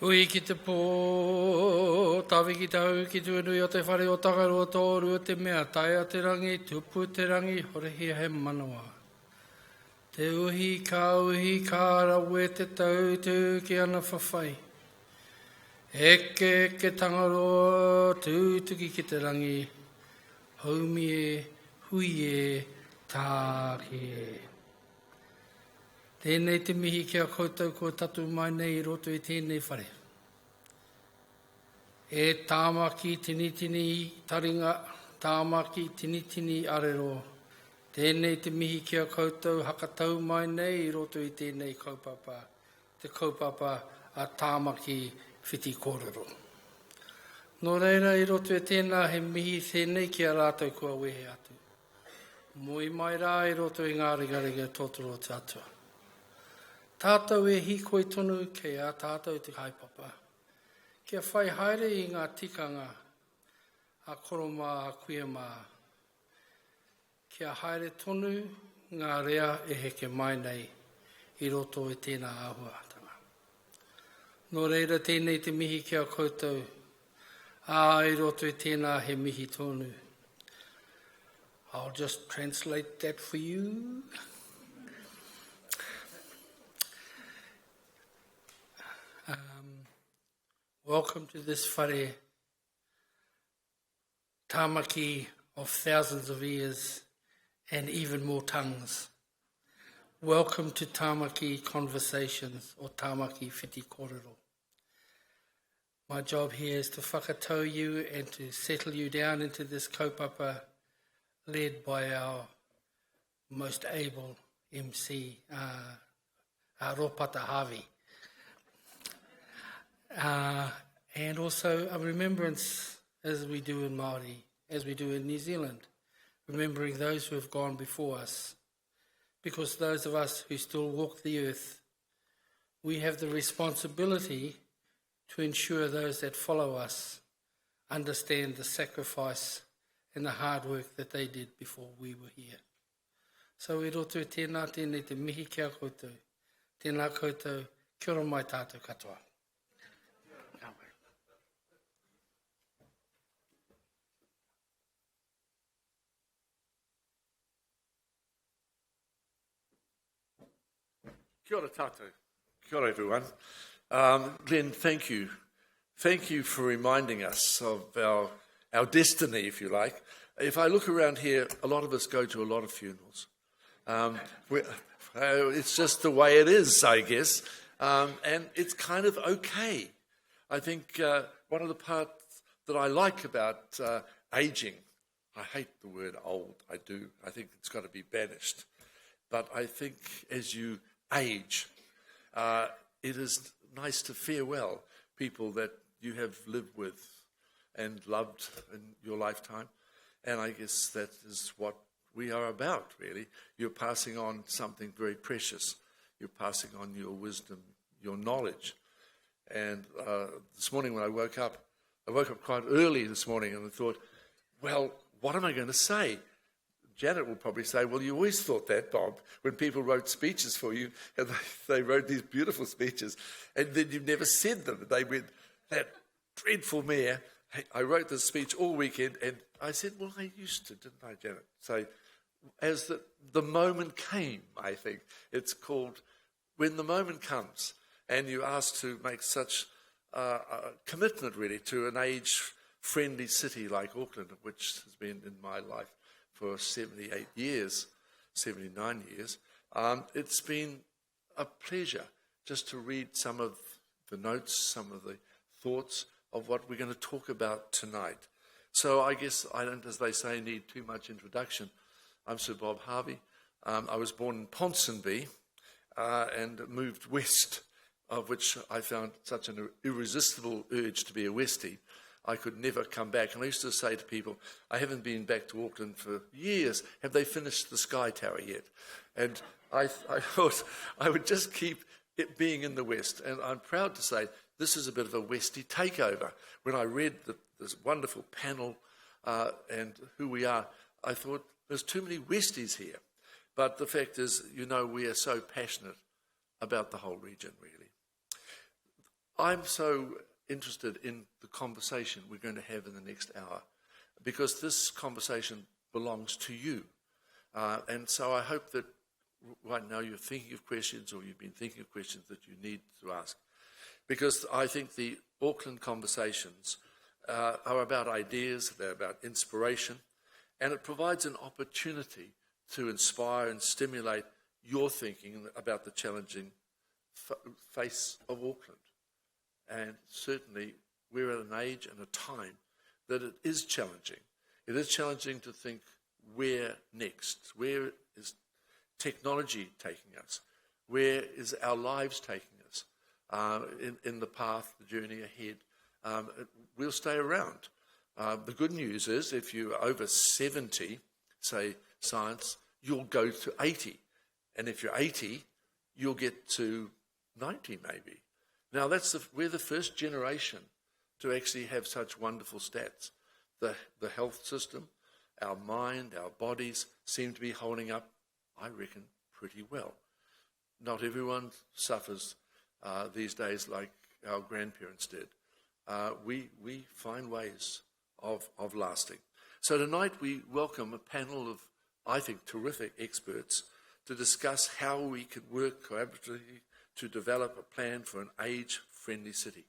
Hui ki te pō, tawi ki te hau ki tu nui o te whare o takaru o tōru o te mea, tai a te rangi, tupu te rangi, horehia he manawa. Te uhi ka rawe te tau, te uki ana whawhai. Eke tangaroa, tūtuki ki te rangi, haumi e, hui e, tāki e. Tēnei te mihi kia koutou ko tatu mai nei roto i tēnei whare. E tāmaki tinitini taringa, tāmaki tinitini arero. Tēnei te mihi kia koutou hakatau mai nei roto i tēnei kaupapa. Te kaupapa a tāmaki whiti kōrero. Nō reira i roto e tēnā he mihi tēnei kia rātou kua wehe atu. Moi mai rā i roto i ngā ringa tōtoro te atua. Tātou e hikoi tonu kei a tātou te kaipapa. Kia whai haere i ngā tikanga a koroma a kuiama. Kia haere tonu ngā rea e heke mai nei i roto i tēnā āhuatanga. Nō reira tēnei te mihi kia koutou, i roto i tēnā he mihi tonu. I'll just translate that for you. Welcome to this whare, tāmaki of thousands of ears and even more tongues. Welcome to tāmaki conversations or tāmaki whiti kōrero. My job here is to whakatau you and to settle you down into this kaupapa led by our most able MC, Ropata Havi. And also a remembrance, as we do in Māori, as we do in New Zealand, remembering those who have gone before us. Because those of us who still walk the earth, we have the responsibility to ensure those that follow us understand the sacrifice and the hard work that they did before we were here. So I roto tēnā tēnei te mihi kia koutou, tēnā koutou, kia ora mai tātou katoa. Kia ora tātou. Kia ora everyone. Glenn, thank you. Thank you for reminding us of our destiny, if you like. If I look around here, a lot of us go to a lot of funerals. It's just the way it is, I guess. And it's kind of okay. I think one of the parts that I like about aging, I hate the word old, I do. I think it's got to be banished. But I think as you age, it is nice to farewell people that you have lived with and loved in your lifetime. And I guess that is what we are about, really. You're passing on something very precious. You're passing on your wisdom, your knowledge. And this morning when I woke up quite early this morning and I thought, well, what am I going to say? Janet will probably say, well, you always thought that, Bob, when people wrote speeches for you, and they wrote these beautiful speeches, and then you've never said them. They went, that dreadful mayor, I wrote this speech all weekend, and I said, well, I used to, didn't I, Janet? So as the moment came, I think, it's called when the moment comes, and you're asked to make such a commitment, really, to an age-friendly city like Auckland, which has been in my life for 78 years, 79 years. It's been a pleasure just to read some of the notes, some of the thoughts of what we're going to talk about tonight. So I guess I don't, as they say, need too much introduction. I'm Sir Bob Harvey. I was born in Ponsonby and moved west, of which I found such an irresistible urge to be a Westie. I could never come back. And I used to say to people, I haven't been back to Auckland for years. Have they finished the Sky Tower yet? And I thought I would just keep it being in the West. And I'm proud to say this is a bit of a Westie takeover. When I read this wonderful panel and who we are, I thought there's too many Westies here. But the fact is, we are so passionate about the whole region, really. I'm so interested in the conversation we're going to have in the next hour, because this conversation belongs to you. And so I hope that right now you're thinking of questions, or you've been thinking of questions that you need to ask. Because I think the Auckland conversations are about ideas, they're about inspiration, and it provides an opportunity to inspire and stimulate your thinking about the challenging face of Auckland. And certainly we're at an age and a time that it is challenging. It is challenging to think, where next? Where is technology taking us? Where is our lives taking us? In the path, the journey ahead, we'll stay around. The good news is, if you're over 70, say science, you'll go to 80. And if you're 80, you'll get to 90 maybe. Now, we're the first generation to actually have such wonderful stats. The health system, our mind, our bodies seem to be holding up, I reckon, pretty well. Not everyone suffers these days like our grandparents did. We find ways of lasting. So tonight we welcome a panel of, I think, terrific experts to discuss how we could work collaboratively to develop a plan for an age-friendly city.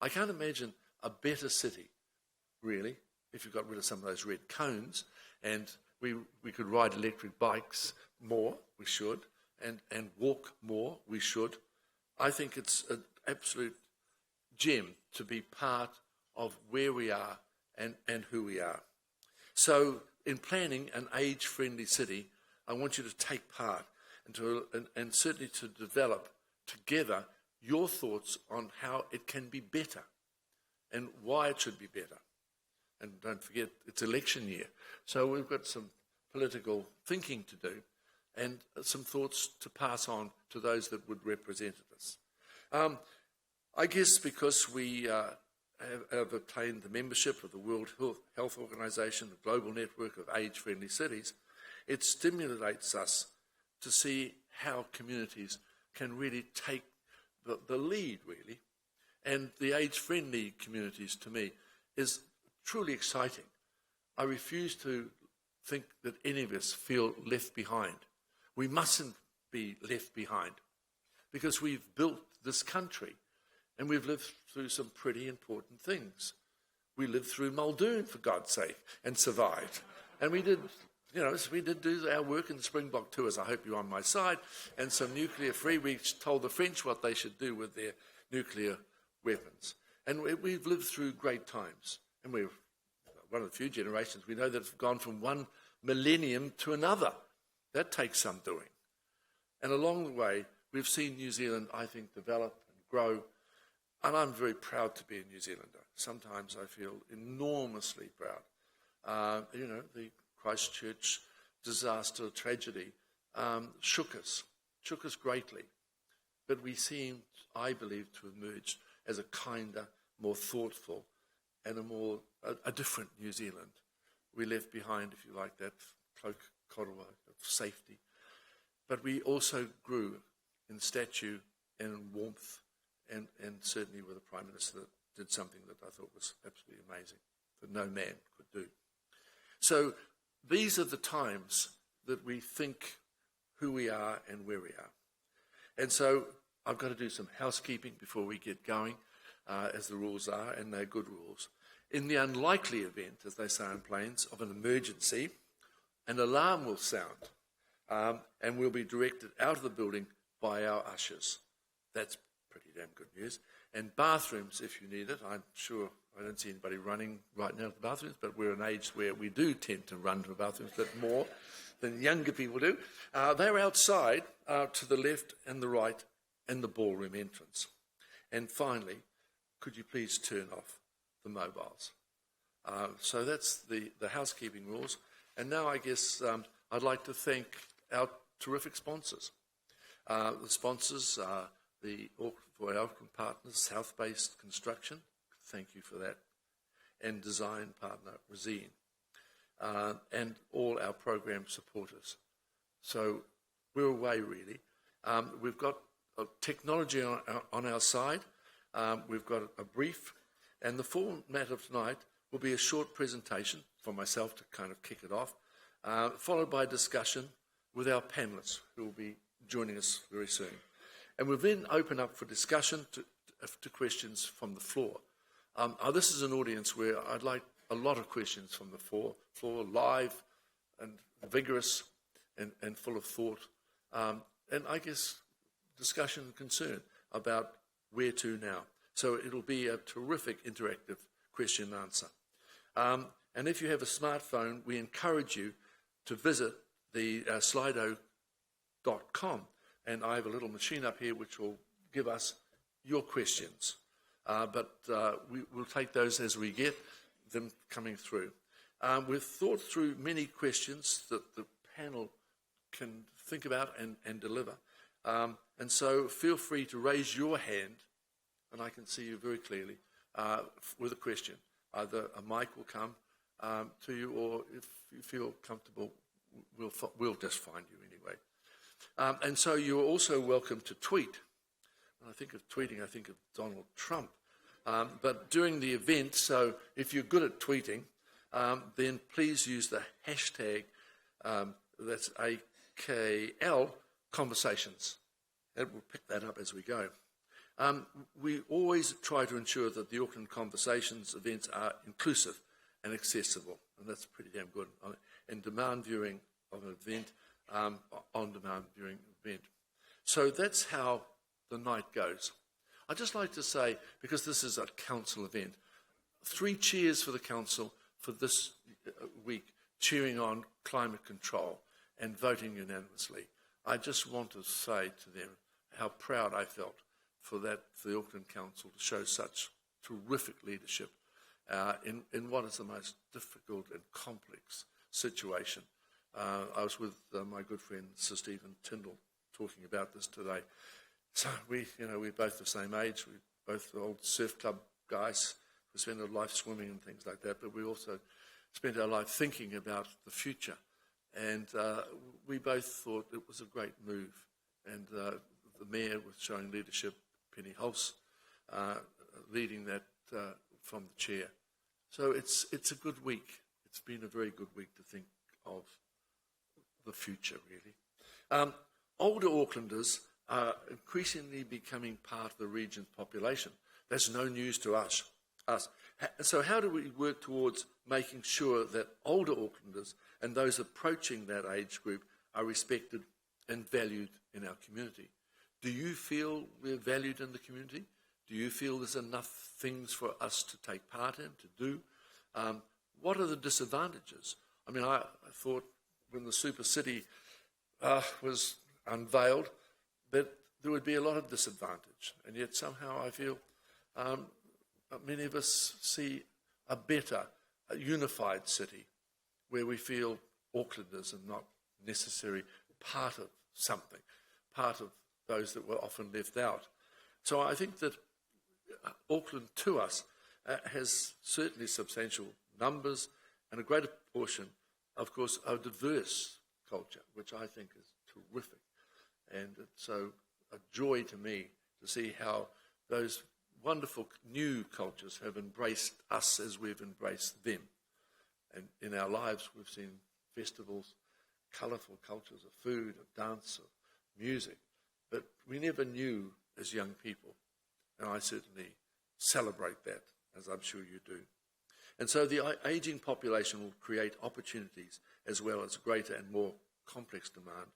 I can't imagine a better city, really, if you got rid of some of those red cones, and we could ride electric bikes more, we should, and walk more, we should. I think it's an absolute gem to be part of where we are and who we are. So in planning an age-friendly city, I want you to take part and certainly to develop together your thoughts on how it can be better and why it should be better. And don't forget, it's election year. So we've got some political thinking to do and some thoughts to pass on to those that would represent us. I guess because we have obtained the membership of the World Health Organization, the global network of age-friendly cities, it stimulates us to see how communities can really take the lead, really. And the age-friendly communities, to me, is truly exciting. I refuse to think that any of us feel left behind. We mustn't be left behind, because we've built this country and we've lived through some pretty important things. We lived through Muldoon, for God's sake, and survived. And we did do our work in the Springbok tours. I hope you're on my side. And some nuclear free. We told the French what they should do with their nuclear weapons. And we've lived through great times. And we're one of the few generations we know that have gone from one millennium to another. That takes some doing. And along the way, we've seen New Zealand, I think, develop and grow. And I'm very proud to be a New Zealander. Sometimes I feel enormously proud. The Christchurch disaster, tragedy, shook us greatly. But we seem, I believe, to have emerged as a kinder, more thoughtful, and a different New Zealand. We left behind, if you like, that cloak koroa of safety. But we also grew in stature and in warmth, and certainly with a Prime Minister that did something that I thought was absolutely amazing, that no man could do. So these are the times that we think who we are and where we are. And so I've got to do some housekeeping before we get going, as the rules are, and they're good rules. In the unlikely event, as they say in planes, of an emergency, an alarm will sound, and we'll be directed out of the building by our ushers. That's pretty damn good news. And bathrooms, if you need it. I'm sure I don't see anybody running right now to the bathrooms, but we're an age where we do tend to run to the bathrooms a bit more than younger people do. They're outside to the left and the right and the ballroom entrance. And finally, could you please turn off the mobiles? So that's the housekeeping rules. And now I guess I'd like to thank our terrific sponsors. The sponsors are for our Auckland partners, South-Based Construction, thank you for that, and design partner, Resine, and all our program supporters. So we're away, really. We've got technology on our side. We've got a brief, and the format of tonight will be a short presentation from myself to kind of kick it off, followed by a discussion with our panellists who will be joining us very soon. And we'll then open up for discussion to questions from the floor. This is an audience where I'd like a lot of questions from the floor live and vigorous and full of thought. And I guess discussion and concern about where to now. So it'll be a terrific interactive question and answer. And if you have a smartphone, we encourage you to visit the slido.com. And I have a little machine up here which will give us your questions. But we'll take those as we get them coming through. We've thought through many questions that the panel can think about and deliver. And so feel free to raise your hand, and I can see you very clearly, with a question. Either a mic will come to you, or if you feel comfortable, we'll just find you anyway. And so you're also welcome to tweet. When I think of tweeting, I think of Donald Trump. But during the event, so if you're good at tweeting, then please use the hashtag, that's AKL Conversations. And we'll pick that up as we go. We always try to ensure that the Auckland Conversations events are inclusive and accessible, and that's pretty damn good. And demand viewing of an event, on-demand viewing event. So that's how the night goes. I'd just like to say, because this is a council event, 3 cheers for the council for this week, cheering on climate control and voting unanimously. I just want to say to them how proud I felt for the Auckland Council to show such terrific leadership in what is the most difficult and complex situation. I was with my good friend Sir Stephen Tyndall talking about this today. So we're both the same age. We're both old surf club guys. We spend our life swimming and things like that, but we also spent our life thinking about the future. And we both thought it was a great move. And the mayor was showing leadership, Penny Hulse, leading that from the chair. So it's a good week. It's been a very good week to think of the future, really. Older Aucklanders are increasingly becoming part of the region's population. That's no news to us. So how do we work towards making sure that older Aucklanders and those approaching that age group are respected and valued in our community? Do you feel we're valued in the community? Do you feel there's enough things for us to take part in, to do? What are the disadvantages? I mean, I thought when the Super City was unveiled that there would be a lot of disadvantage, and yet somehow I feel many of us see a better, a unified city where we feel Aucklanders and not necessarily part of something, part of those that were often left out. So I think that Auckland to us has certainly substantial numbers and a greater portion, of course, a diverse culture, which I think is terrific. And it's so a joy to me to see how those wonderful new cultures have embraced us as we've embraced them. And in our lives, we've seen festivals, colourful cultures of food, of dance, of music. But we never knew as young people. And I certainly celebrate that, as I'm sure you do. And so the ageing population will create opportunities as well as greater and more complex demand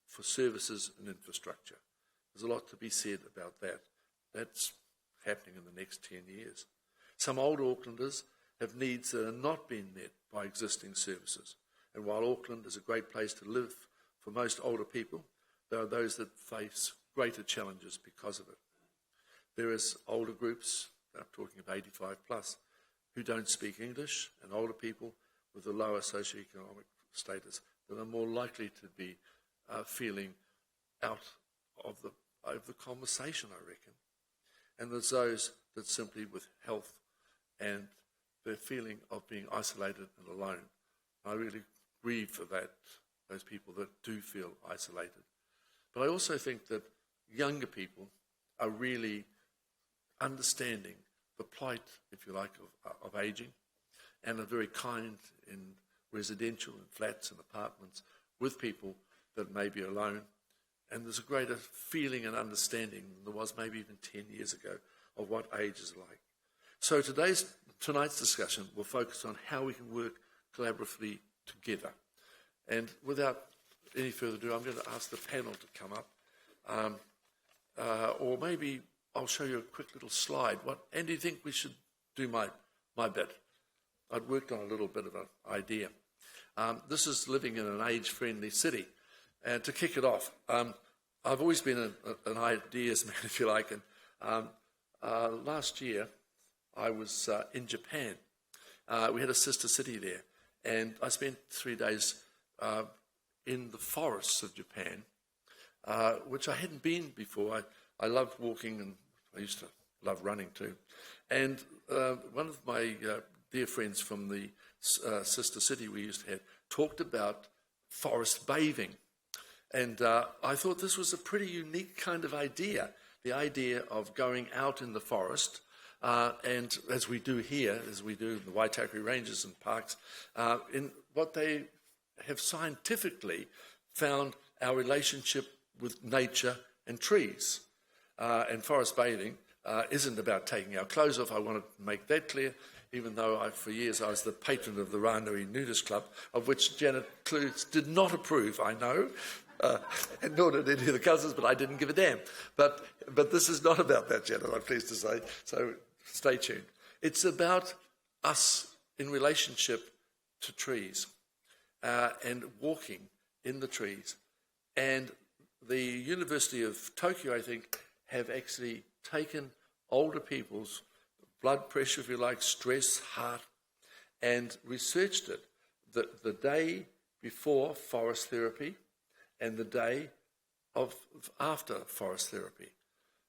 for services and infrastructure. There's a lot to be said about that. That's happening in the next 10 years. Some older Aucklanders have needs that are not being met by existing services. And while Auckland is a great place to live for most older people, there are those that face greater challenges because of it. There is older groups, I'm talking of 85 plus, who don't speak English, and older people with a lower socioeconomic status that are more likely to be feeling out of the conversation, I reckon. And there's those that simply with health and the feeling of being isolated and alone. I really grieve for that, those people that do feel isolated. But I also think that younger people are really understanding the plight, if you like, of aging, and are very kind in residential and flats and apartments with people that may be alone. And there's a greater feeling and understanding than there was maybe even 10 years ago of what age is like. So tonight's discussion will focus on how we can work collaboratively together. And without any further ado, I'm going to ask the panel to come up. Or maybe I'll show you a quick little slide. And do you think we should do my bit? I'd worked on a little bit of an idea. This is living in an age-friendly city. And to kick it off, I've always been an ideas man, if you like. And last year, I was in Japan. We had a sister city there. And I spent 3 days in the forests of Japan, which I hadn't been before. I loved walking, and I used to love running too. And one of my dear friends from the sister city we used to have talked about forest bathing. And I thought this was a pretty unique kind of idea, the idea of going out in the forest, and as we do here, as we do in the Waitakere Ranges and parks, in what they have scientifically found our relationship with nature and trees. And forest bathing isn't about taking our clothes off. I want to make that clear, even though for years I was the patron of the Rānui Nudist Club, of which Janet Clues did not approve, I know, and nor did any of the cousins, but I didn't give a damn. But this is not about that, Janet, I'm pleased to say, so stay tuned. It's about us in relationship to trees and walking in the trees. And the University of Tokyo, I think, have actually taken older people's blood pressure, if you like, stress, heart, and researched it the day before forest therapy and the day after forest therapy.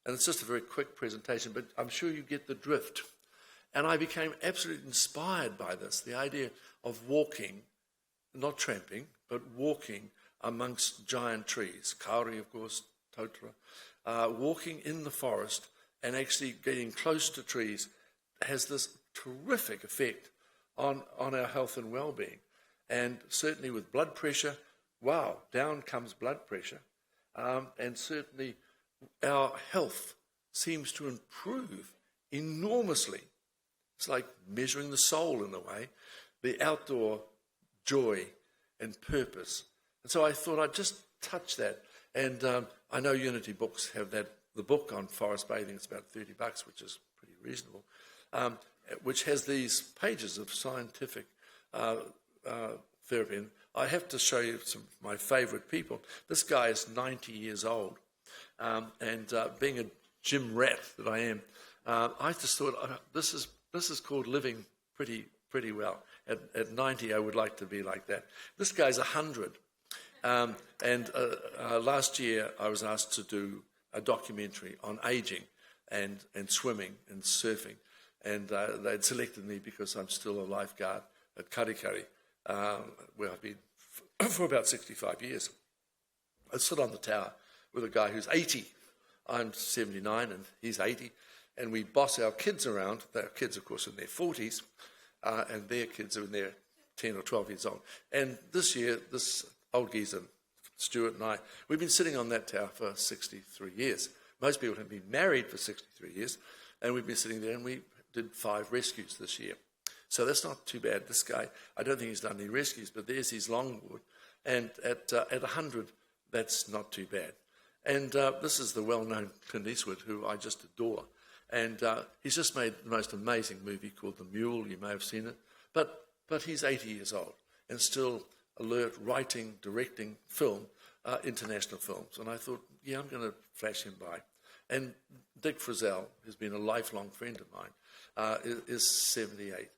And it's just a very quick presentation, but I'm sure you get the drift. And I became absolutely inspired by this, the idea of walking, not tramping, but walking amongst giant trees, kauri, of course, totara, walking in the forest and actually getting close to trees has this terrific effect on our health and well-being. And certainly with blood pressure, wow, down comes blood pressure. And certainly our health seems to improve enormously. It's like measuring the soul in a way, the outdoor joy and purpose. And so I thought I'd just touch that. And I know Unity Books have the book on forest bathing. It's about $30, which is pretty reasonable, which has these pages of scientific therapy. And I have to show you some of my favourite people. This guy is 90 years old. And being a gym rat that I am, I just thought, this is called living pretty well. At 90, I would like to be like that. This guy's 100. And last year, I was asked to do a documentary on aging and swimming and surfing. And they'd selected me because I'm still a lifeguard at Karikari, where I've been for about 65 years. I sit on the tower with a guy who's 80. I'm 79 and he's 80. And we boss our kids around. Our kids, of course, are in their 40s. And their kids are in their 10 or 12 years old. And this year, this old geezer, Stuart and I, we've been sitting on that tower for 63 years. Most people have been married for 63 years. And we've been sitting there and we did 5 rescues this year. So that's not too bad. This guy, I don't think he's done any rescues, but there's his longboard. And at 100, that's not too bad. And this is the well-known Clint Eastwood, who I just adore. And he's just made the most amazing movie called The Mule. You may have seen it. But he's 80 years old and still alert, writing, directing film, international films. And I thought, yeah, I'm going to flash him by. And Dick Frizzell, who's been a lifelong friend of mine, is 78.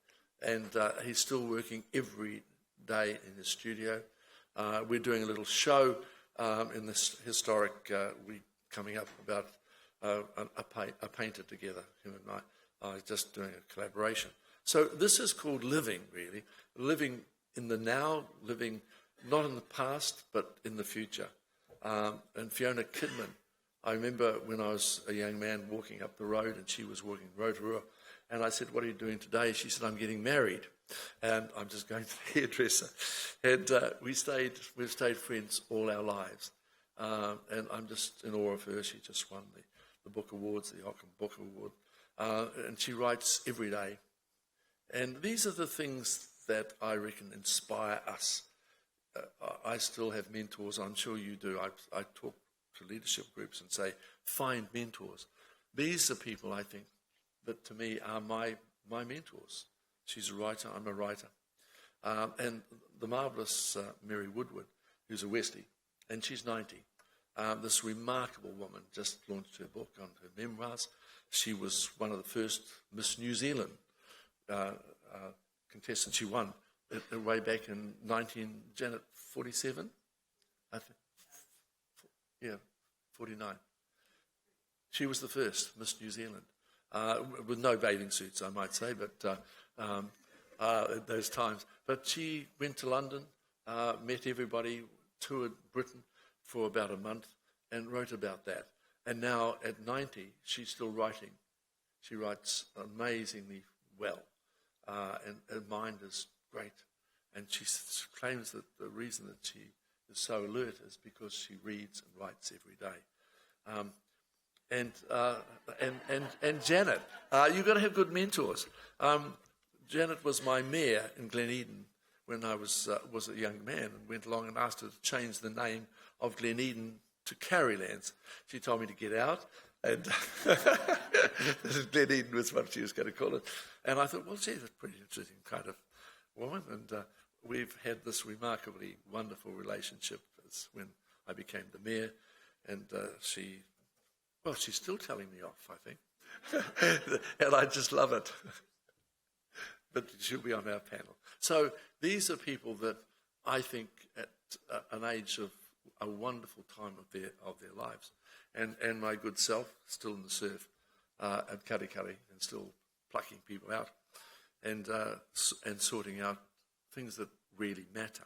And he's still working every day in his studio. We're doing a little show in this historic week coming up about a painter together, him and I, just doing a collaboration. So this is called living, really. Living in the now, living not in the past, but in the future. And Fiona Kidman, I remember when I was a young man walking up the road and she was walking Rotorua, and I said, "What are you doing today?" She said, "I'm getting married, and I'm just going to the hairdresser." And we've stayed friends all our lives, and I'm just in awe of her. She just won the book awards, the Auckland Book Award, and she writes every day. And these are the things that I reckon inspire us. I still have mentors. I'm sure you do. I talk to leadership groups and say, find mentors. These are people, I think, that to me are my mentors. She's a writer, I'm a writer. And the marvellous Mary Woodward, who's a Westie, and she's 90. This remarkable woman just launched her book on her memoirs. She was one of the first Miss New Zealand contestants. She won way back in 1947, I think. Yeah, 49. She was the first Miss New Zealand, with no bathing suits, I might say, but at those times. But she went to London, met everybody, toured Britain for about a month, and wrote about that. And now at 90, she's still writing. She writes amazingly well, and her mind is great. And she claims that the reason that she is so alert is because she reads and writes every day. And Janet, you've got to have good mentors. Janet was my mayor in Gleneden when I was a young man, and went along and asked her to change the name of Gleneden to Carrylands. She told me to get out, and Gleneden was what she was going to call it. And I thought, well, gee, that's a pretty interesting kind of woman. And we've had this remarkably wonderful relationship when I became the mayor, and she's still telling me off, I think. And I just love it. But she'll be on our panel. So these are people that I think at an age of a wonderful time of their lives. And my good self, still in the surf at Karikari, and still plucking people out and sorting out things that really matter.